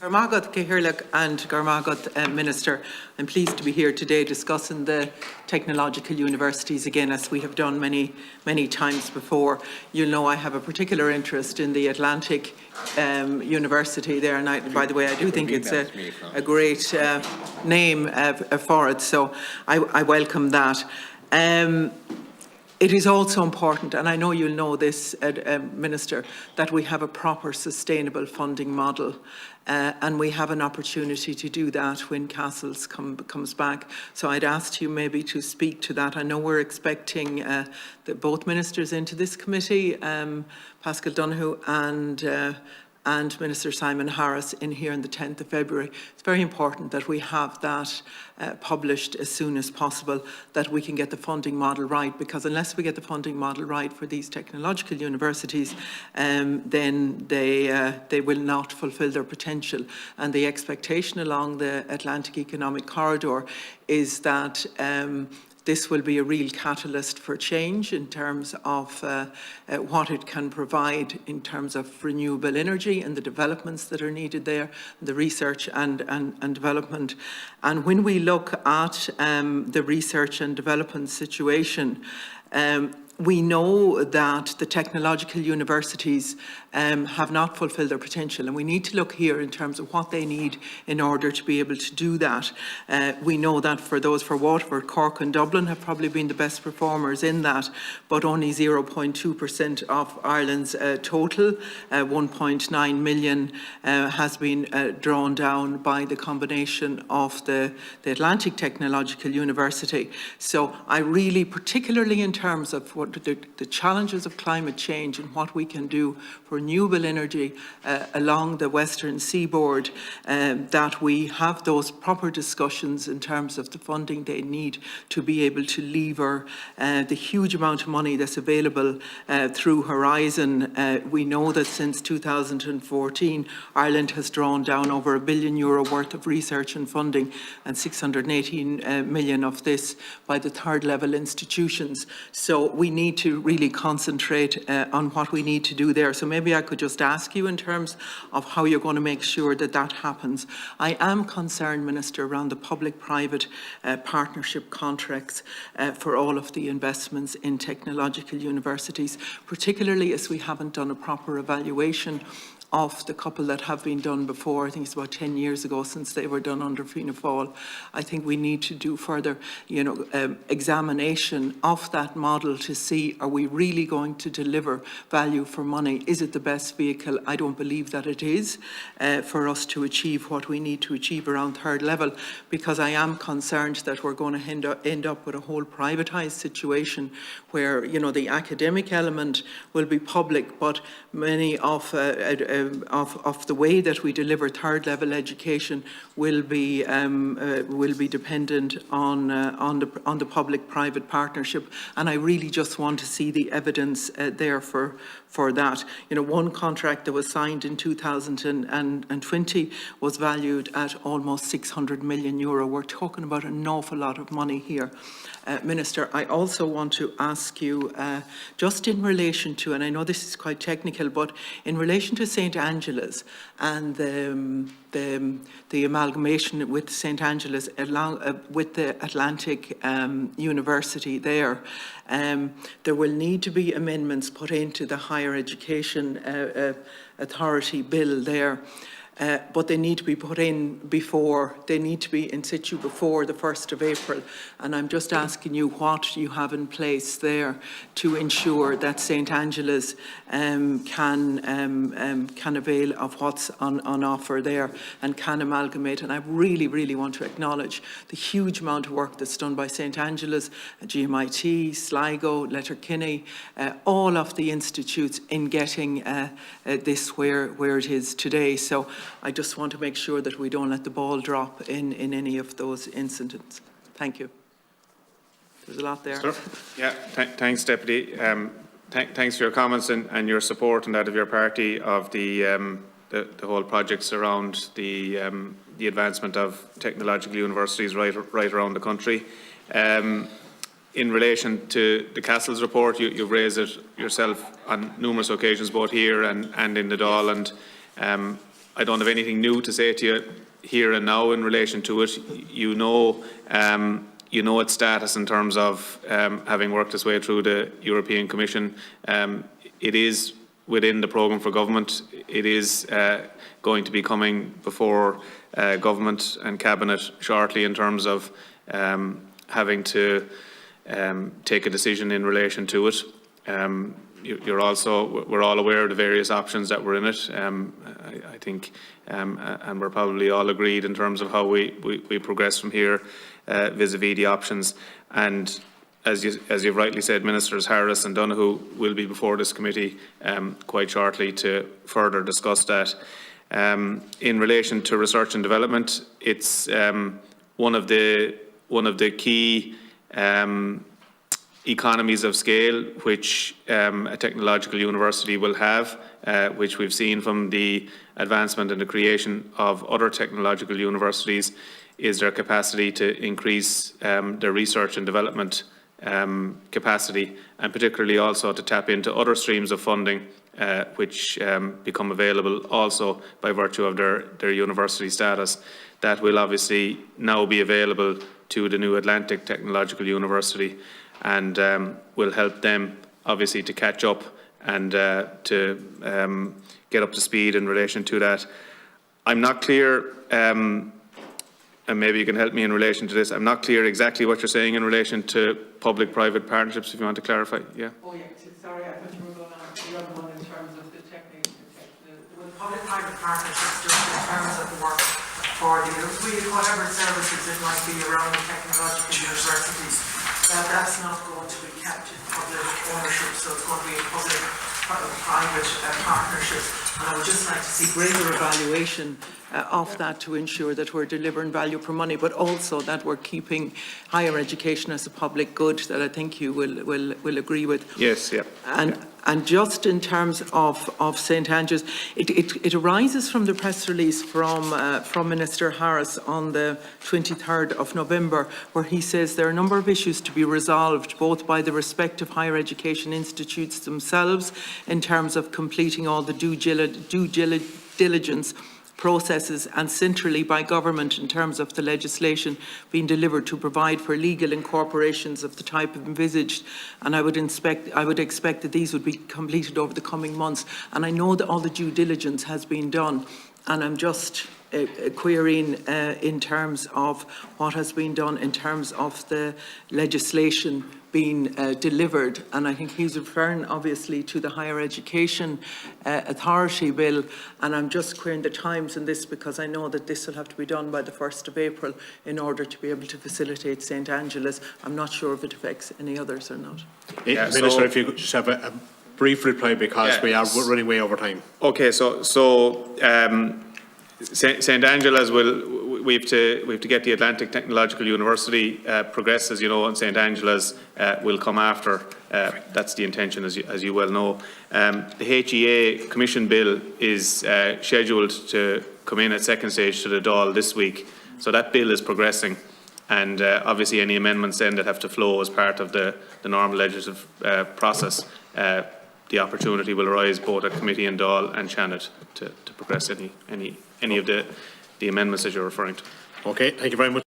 Garmagat Cahirlach and Garmagat Minister, I'm pleased to be here today discussing the technological universities again, as we have done many times before. You'll know I have a particular interest in the Atlantic University there, and by the way, I do think it's a great name for it, so I welcome that. It is also important, and I know you'll know this, Minister, that we have a proper sustainable funding model, and we have an opportunity to do that when Castles comes back. So I'd ask you maybe to speak to that. I know we're expecting both ministers into this committee, Pascal Donoghue and Minister Simon Harris in here on the 10th of February. It's very important that we have that published as soon as possible, that we can get the funding model right, because unless we get the funding model right for these technological universities, then they will not fulfil their potential. And the expectation along the Atlantic Economic Corridor is that this will be a real catalyst for change in terms of what it can provide in terms of renewable energy and the developments that are needed there, the research and development. And when we look at the research and development situation, we know that the technological universities have not fulfilled their potential, and we need to look here in terms of what they need in order to be able to do that. We know that for Waterford, Cork and Dublin have probably been the best performers in that, but only 0.2% of Ireland's total, 1.9 million, has been drawn down by the combination of the Atlantic Technological University. So I really, particularly in terms of what the challenges of climate change and what we can do for renewable energy along the western seaboard, that we have those proper discussions in terms of the funding they need to be able to lever the huge amount of money that's available through Horizon. We know that since 2014 Ireland has drawn down over €1 billion worth of research and funding, and 618 million of this by the third level institutions. So we need to really concentrate on what we need to do there. So maybe I could just ask you in terms of how you're going to make sure that that happens. I am concerned, Minister, around the public-private partnership contracts for all of the investments in technological universities, particularly as we haven't done a proper evaluation of the couple that have been done before. I think it's about 10 years ago since they were done under Fianna Fáil. I think we need to do further, examination of that model to see, are we really going to deliver value for money? Is it the best vehicle? I don't believe that it is for us to achieve what we need to achieve around third level, because I am concerned that we're going to end up with a whole privatised situation where, the academic element will be public, but many of the way that we deliver third level education will be dependent on the public-private partnership, and I really just want to see the evidence there for that. One contract that was signed in 2020 was valued at almost €600 million. We're talking about an awful lot of money here. Minister, I also want to ask you, just in relation to, and I know this is quite technical, but in relation to St. Angela's and the amalgamation with St. Angela's along with the Atlantic University there will need to be amendments put into the Higher Education Authority bill there. But they need to be put in before, they need to be in situ before the 1st of April. And I'm just asking you what you have in place there to ensure that St. Angela's can avail of what's on offer there and can amalgamate. And I really, really want to acknowledge the huge amount of work that's done by St. Angela's, GMIT, Sligo, Letterkenny, all of the institutes in getting this where it is today. So I just want to make sure that we don't let the ball drop in any of those incidents. Thank you. There's a lot there. Sir? Yeah, thanks, Deputy. Thanks for your comments and your support and that of your party of the whole projects around the advancement of technological universities right around the country. In relation to the Castles report, you've raised it yourself on numerous occasions, both here and in the Dáil, and I don't have anything new to say to you here and now in relation to it. You know its status in terms of having worked its way through the European Commission. It is within the programme for government. It is going to be coming before government and cabinet shortly in terms of having to take a decision in relation to it. We're all aware of the various options that were in it. I think, and we're probably all agreed in terms of how we progress from here vis-a-vis the options. And as you've rightly said, Ministers Harris and Donoghue will be before this committee quite shortly to further discuss that. In relation to research and development, it's one of the key economies of scale which a technological university will have, which we've seen from the advancement and the creation of other technological universities, is their capacity to increase their research and development capacity, and particularly also to tap into other streams of funding which become available also by virtue of their university status. That will obviously now be available to the New Atlantic Technological University, and will help them obviously to catch up and to get up to speed in relation to that. I'm not clear, and maybe you can help me in relation to this, I'm not clear exactly what you're saying in relation to public-private partnerships, if you want to clarify. Yeah. Oh yeah, sorry, I thought you were going on to the other one in terms of the technical, with public-private partnerships, just in terms of the work for whatever services it might be around the technological universities, that's not going to be kept in public ownership, so it's going to be a public-private partnership. And I would just like to see greater evaluation of that to ensure that we're delivering value for money, but also that we're keeping higher education as a public good, that I think you will agree with. Yes, yeah. And just in terms of St Andrews, it arises from the press release from Minister Harris on the 23rd of November, where he says there are a number of issues to be resolved, both by the respective higher education institutes themselves in terms of completing all the due diligence processes, and centrally by government in terms of the legislation being delivered to provide for legal incorporations of the type envisaged. And I would expect that these would be completed over the coming months. And I know that all the due diligence has been done, and I'm just querying in terms of what has been done in terms of the legislation being delivered. And I think he's referring obviously to the Higher Education Authority Bill, and I'm just querying the times in this because I know that this will have to be done by the 1st of April in order to be able to facilitate St Angela's. I'm not sure if it affects any others or not. Yeah, Minister, if you could just have a brief reply, because we are running way over time. Okay, so St Angela's we have to get the Atlantic Technological University progress, as you know, and St Angela's will come after. That's the intention, as you well know. The HEA Commission Bill is scheduled to come in at second stage to the Dáil this week, so that bill is progressing, and obviously any amendments then that have to flow as part of the normal legislative process, the opportunity will arise both at committee and Dáil and Shannon to progress any of the amendments that you're referring to. Okay, thank you very much.